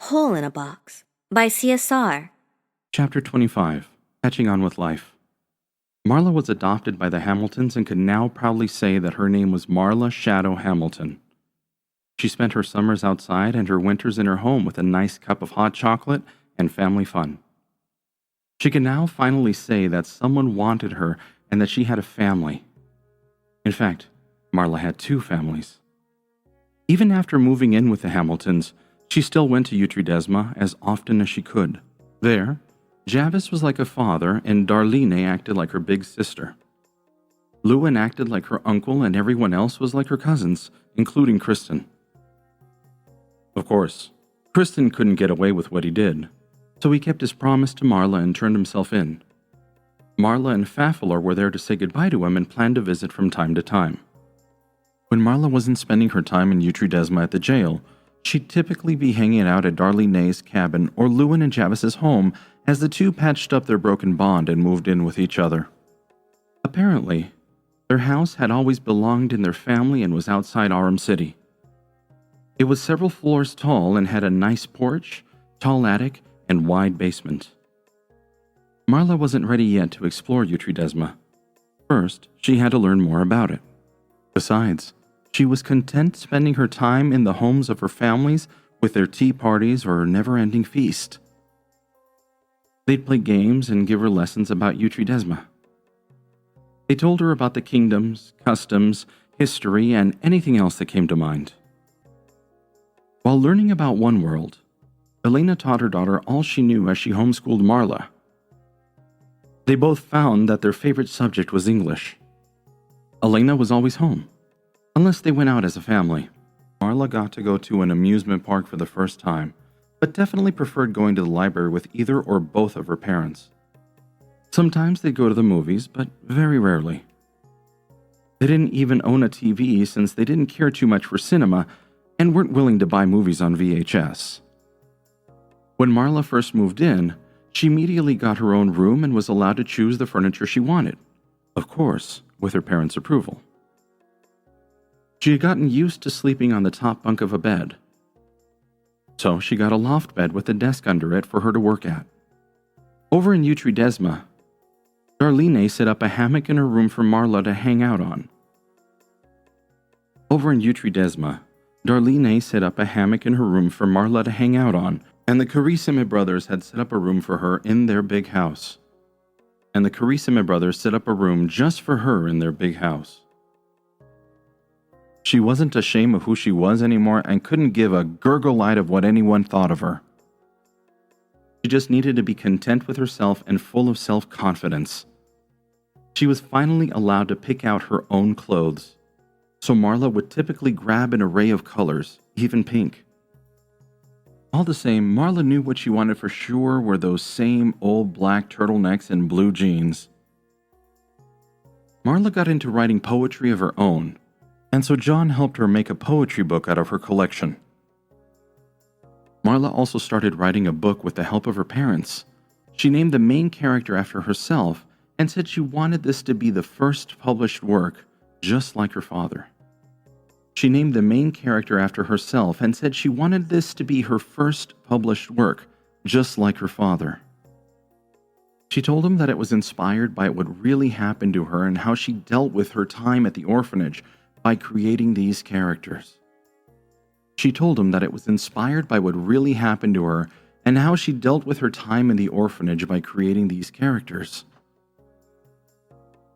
Hole in a Box by C.S.R. Chapter 25, Catching On With Life. Marla was adopted by the Hamiltons and could now proudly say that her name was Marla Shadow Hamilton. She spent her summers outside and her winters in her home with a nice cup of hot chocolate and family fun. She could now finally say that someone wanted her and that she had a family. In fact, Marla had two families. Even after moving in with the Hamiltons, she still went to Utridesma as often as she could. There, Javis was like a father and Darlene acted like her big sister. Lewin acted like her uncle and everyone else was like her cousins, including Kristen. Of course, Kristen couldn't get away with what he did, so he kept his promise to Marla and turned himself in. Marla and Faffelor were there to say goodbye to him and planned to visit from time to time. When Marla wasn't spending her time in Utridesma at the jail, she'd typically be hanging out at Darlene's cabin or Lewin and Javis's home as the two patched up their broken bond and moved in with each other. Apparently, their house had always belonged in their family and was outside Aurum City. It was several floors tall and had a nice porch, tall attic, and wide basement. Marla wasn't ready yet to explore Utridesma. First, she had to learn more about it. Besides, she was content spending her time in the homes of her families with their tea parties or never-ending feast. They'd play games and give her lessons about Utridesma. They told her about the kingdoms, customs, history, and anything else that came to mind. While learning about one world, Elena taught her daughter all she knew as she homeschooled Marla. They both found that their favorite subject was English. Elena was always home, unless they went out as a family. Marla got to go to an amusement park for the first time, but definitely preferred going to the library with either or both of her parents. Sometimes they'd go to the movies, but very rarely. They didn't even own a TV since they didn't care too much for cinema and weren't willing to buy movies on VHS. When Marla first moved in, she immediately got her own room and was allowed to choose the furniture she wanted, of course, with her parents' approval. She had gotten used to sleeping on the top bunk of a bed, so she got a loft bed with a desk under it for her to work at. Over in Utridesma, Darlene set up a hammock in her room for Marla to hang out on. And the Carissime brothers had set up a room for her in their big house. She wasn't ashamed of who she was anymore and couldn't give a gurgle-eyed of what anyone thought of her. She just needed to be content with herself and full of self-confidence. She was finally allowed to pick out her own clothes, so Marla would typically grab an array of colors, even pink. All the same, Marla knew what she wanted for sure were those same old black turtlenecks and blue jeans. Marla got into writing poetry of her own, and so John helped her make a poetry book out of her collection. Marla also started writing a book with the help of her parents. She named the main character after herself and said she wanted this to be the first published work, just like her father. She told him that it was inspired by what really happened to her and how she dealt with her time at the orphanage by creating these characters.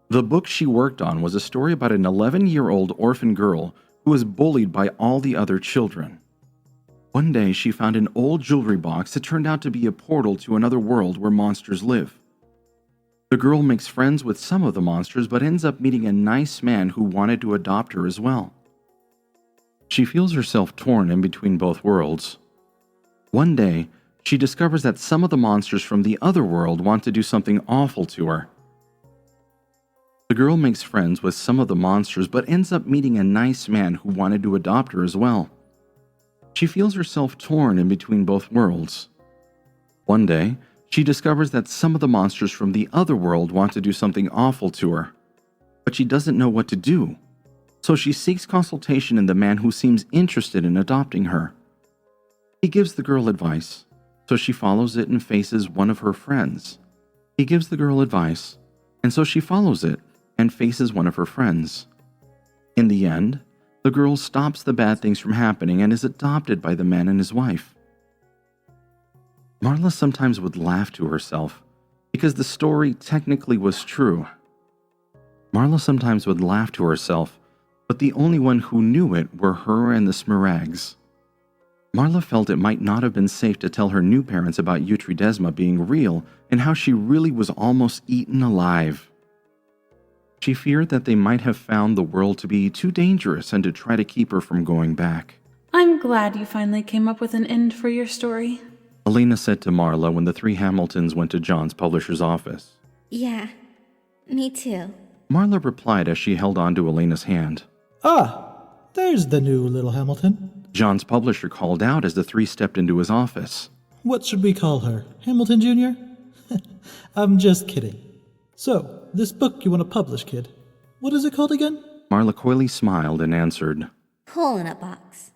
The book she worked on was a story about an 11-year-old orphan girl who was bullied by all the other children. One day, she found an old jewelry box that turned out to be a portal to another world where monsters live. The girl makes friends with some of the monsters but ends up meeting a nice man who wanted to adopt her as well. She feels herself torn in between both worlds. One day, she discovers that some of the monsters from the other world want to do something awful to her. The girl makes friends with some of the monsters but ends up meeting a nice man who wanted to adopt her as well. She feels herself torn in between both worlds. One day, she discovers that some of the monsters from the other world want to do something awful to her, but she doesn't know what to do, so she seeks consultation in the man who seems interested in adopting her. He gives the girl advice, so she follows it and faces one of her friends. He gives the girl advice, and so she follows it and faces one of her friends. In the end, the girl stops the bad things from happening and is adopted by the man and his wife. Marla sometimes would laugh to herself because the story technically was true. Marla sometimes would laugh to herself, but the only one who knew it were her and the Smarags. Marla felt it might not have been safe to tell her new parents about Utridesma being real and how she really was almost eaten alive. She feared that they might have found the world to be too dangerous and to try to keep her from going back. I'm glad you finally came up with an end for your story, Elena said to Marla when the three Hamiltons went to John's publisher's office. Yeah, me too. Marla replied as she held on to Elena's hand. Ah, there's the new little Hamilton. John's publisher called out as the three stepped into his office. What should we call her? Hamilton Jr.? I'm just kidding. So, this book you want to publish, kid. What is it called again? Marla coyly smiled and answered, Hole in a box.